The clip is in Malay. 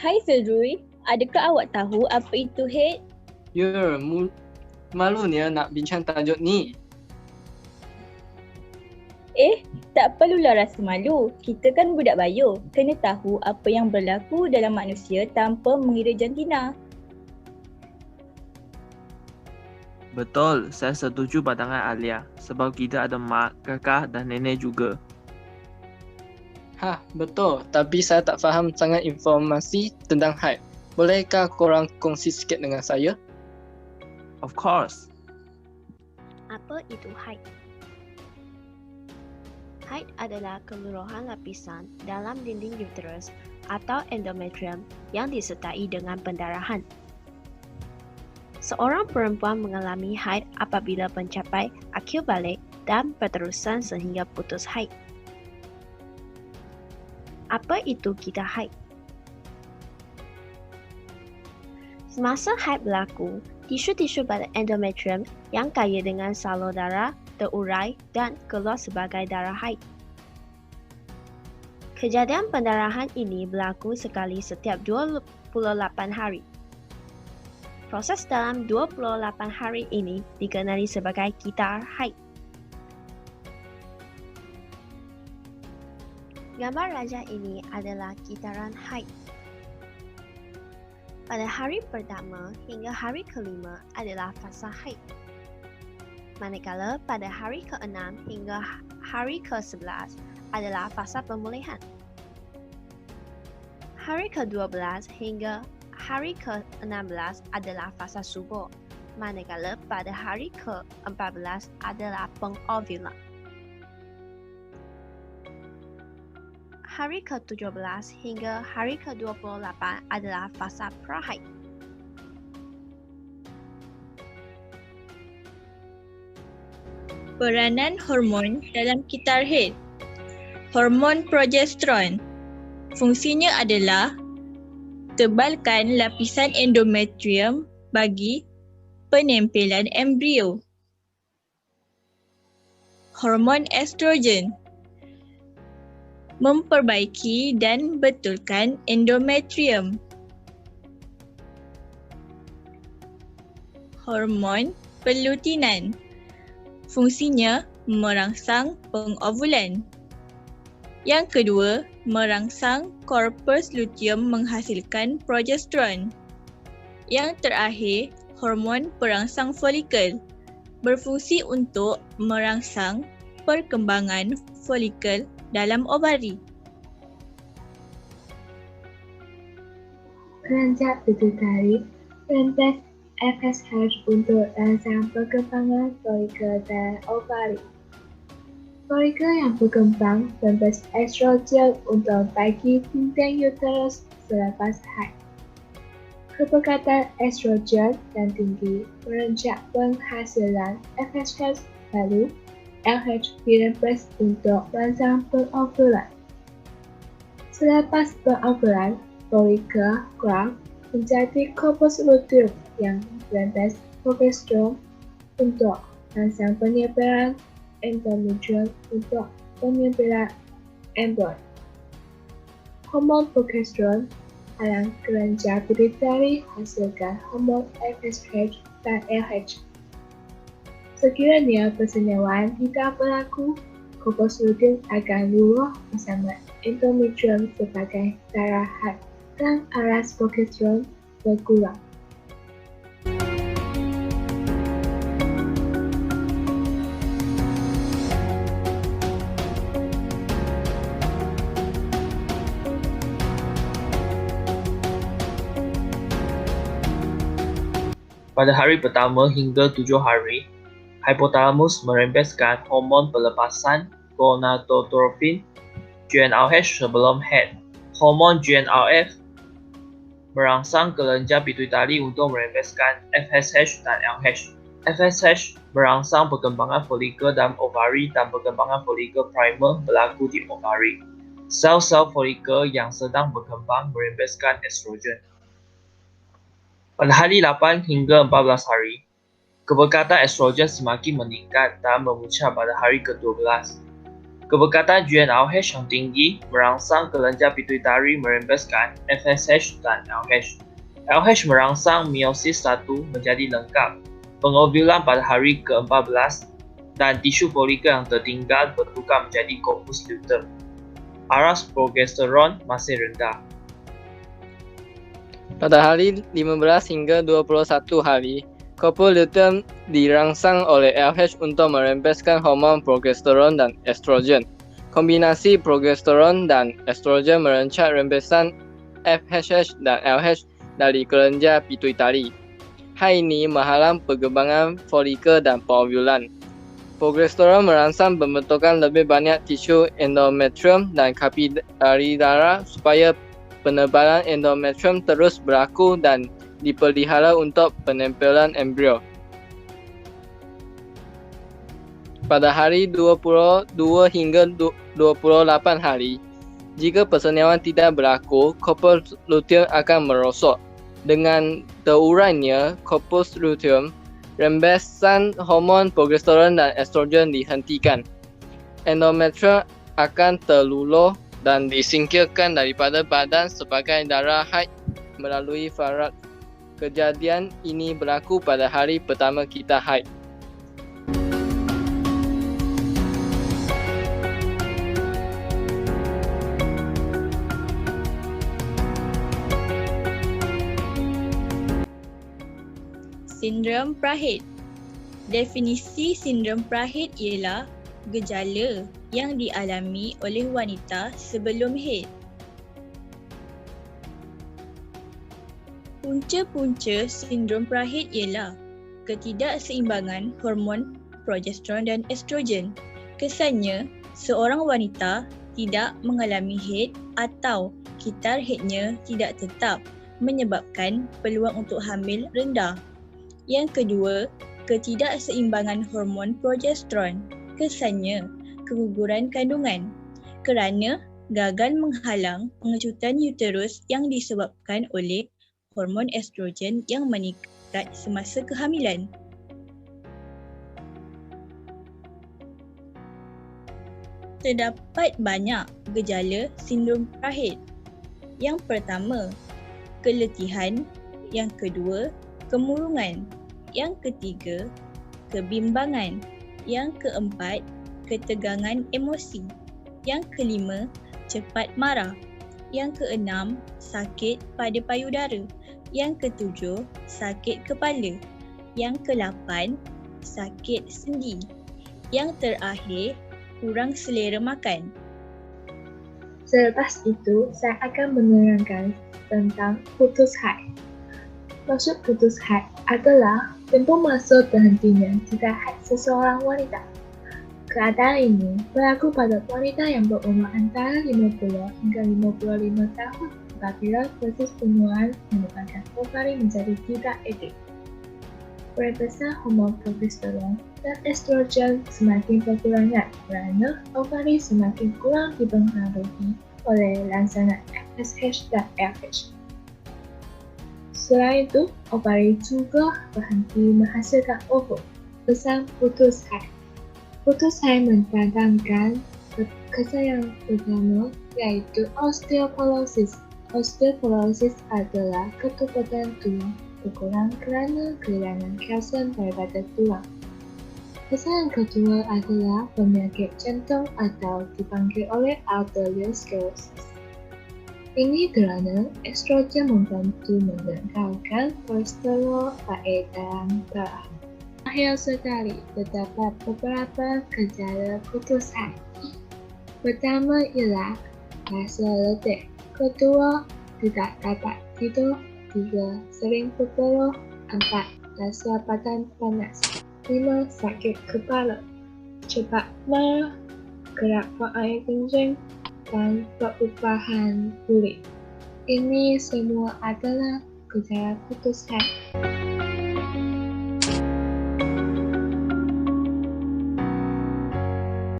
Hai Zerui, adakah awak tahu apa itu haid? Ya, malunya nak bincang tajuk ni. Tak perlulah rasa malu. Kita kan budak bayu. Kena tahu apa yang berlaku dalam manusia tanpa mengira jantina. Betul, saya setuju pandangan Alia. Sebab kita ada mak, kakak dan nenek juga. Betul. Tapi saya tak faham sangat informasi tentang haid. Bolehkah korang kongsi sikit dengan saya? Of course. Apa itu haid? Haid adalah kemerohan lapisan dalam dinding uterus atau endometrium yang disertai dengan pendarahan. Seorang perempuan mengalami haid apabila mencapai akhir balik dan berterusan sehingga putus haid. Apa itu kita haid? Semasa haid berlaku, tisu-tisu pada endometrium yang kaya dengan salur darah terurai dan keluar sebagai darah haid. Kejadian pendarahan ini berlaku sekali setiap 28 hari. Proses dalam 28 hari ini dikenali sebagai kitar haid. Gambar rajah ini adalah kitaran haid. Pada hari pertama hingga hari kelima adalah fasa haid. Manakala pada hari ke-6 hingga hari ke-11 adalah fasa pemulihan. Hari ke-12 hingga hari ke-16 adalah fasa subur, manakala pada hari ke-14 adalah pengovulan. Hari ke-17 hingga hari ke-28 adalah fasa prahaid. Peranan hormon dalam kitar haid. Hormon progesteron. Fungsinya adalah tebalkan lapisan endometrium bagi penempelan embrio. Hormon estrogen. Memperbaiki dan betulkan endometrium. Hormon pelutinan. Fungsinya merangsang pengovulan. Yang kedua, merangsang korpus luteum menghasilkan progesteron. Yang terakhir, hormon perangsang folikel. Berfungsi untuk merangsang perkembangan folikel dalam ovari. Kelenjar pituitari merembes FSH untuk rangsang perkembangan folikel dan ovari. Folikel yang berkembang merembes estrogen untuk bagi dinding uterus selepas haid. Kepekatan estrogen yang tinggi merenjak penghasilan FSH, lalu LH dirembes untuk merangsang pengovulan. Selepas pengovulan, folikel kurang menjadi korpus luteum yang merembes progesteron untuk merangsang penyempitan endometrium untuk penyempitan embrio. Hormon progesteron halang kelenjar pituitari hasilkan hormon FSH dan LH. Sekiranya persenyawaan tidak berlaku, korpus luteum akan luruh bersama endometrium sebagai darah haid dan aras progesteron berkurang. Pada hari pertama hingga 7 hari, hypothalamus merembeskan hormon pelepasan gonadotropin GnRH sebelum haid. Hormon GnRF merangsang kelenjar pituitari untuk merembeskan FSH dan LH. FSH merangsang perkembangan folikel dalam ovari dan perkembangan folikel primer berlaku di ovari. Sel-sel folikel yang sedang berkembang merembeskan estrogen. Pada hari 8 hingga 14 hari, kepekatan estrogen semakin meningkat dan memuncak pada hari ke-12. Kebekatan GnRH yang tinggi merangsang kelenjar pituitari merembeskan FSH dan LH. LH merangsang meiosis 1 menjadi lengkap, pengovulan pada hari ke-14, dan tisu folikel yang tertinggal bertukar menjadi corpus luteum. Aras progesteron masih rendah. Pada hari 15 hingga 21 hari, corpus luteum dirangsang oleh LH untuk merembeskan hormon progesteron dan estrogen. Kombinasi progesteron dan estrogen merencat rembesan FSH dan LH dari kelenjar pituitari. Hal ini menghalang perkembangan folikel dan pengovulan. Progesteron merangsang pembentukan lebih banyak tisu endometrium dan kapilari darah supaya penebalan endometrium terus berlaku dan dipelihara untuk penempelan embrio. Pada hari 22 hingga 28 hari, jika persenyawan tidak berlaku, corpus luteum akan merosot. Dengan terurainya corpus luteum, rembesan hormon progesteron dan estrogen dihentikan. Endometrium akan terluluh dan disingkirkan daripada badan sebagai darah haid melalui farad. Kejadian ini berlaku pada hari pertama kita haid. Sindrom Prahit. Definisi sindrom Prahit ialah gejala yang dialami oleh wanita sebelum haid. Punca-punca sindrom Prahit ialah ketidakseimbangan hormon progesteron dan estrogen. Kesannya, seorang wanita tidak mengalami haid atau kitar haidnya tidak tetap, menyebabkan peluang untuk hamil rendah. Yang kedua, ketidakseimbangan hormon progesteron. Kesannya, keguguran kandungan kerana gagal menghalang pengecutan uterus yang disebabkan oleh hormon estrogen yang meningkat semasa kehamilan. Terdapat banyak gejala sindrom Prahit. Yang pertama, keletihan. Yang kedua, kemurungan. Yang ketiga, kebimbangan. Yang keempat, ketegangan emosi. Yang kelima, cepat marah. Yang keenam, sakit pada payudara. Yang ketujuh, sakit kepala. Yang ke-8, sakit sendi. Yang terakhir, kurang selera makan. Selepas itu, saya akan menerangkan tentang putus haid. Maksud putus haid adalah tempoh masa terhentinya jika haid seseorang wanita. Keadaan ini berlaku pada wanita yang berumur antara 50 hingga 55 tahun apabila proses penuaan menyebabkan ovari menjadi tidak aktif. Rembesan hormon progesteron dan estrogen semakin berkurangan kerana ovari semakin kurang dipengaruhi oleh langsangan FSH dan LH. Selain itu, ovari juga berhenti menghasilkan ovum. Pesan putus haid. Putus haid mendatangkan kesan yang pertama iaitu osteoporosis. Osteoporosis adalah ketubuhan tulang berkurang kerana kehilangan kalsium daripada tulang. Kesan yang kedua adalah penyakit jantung atau dipanggil oleh arteriosclerosis. Ini kerana estrogen membantu mengendalikan kolesterol baik dalam darah. Akhir sekali, terdapat beberapa gejala putus haid. Pertama ialah rasa letih. Kedua, tidak dapat tidur. Tiga, sering berpeluh. 4, rasa badan panas. 5, sakit kepala. Cepat marah, gerak buang air kencing, dan perubahan kulit. Ini semua adalah gejala putus haid.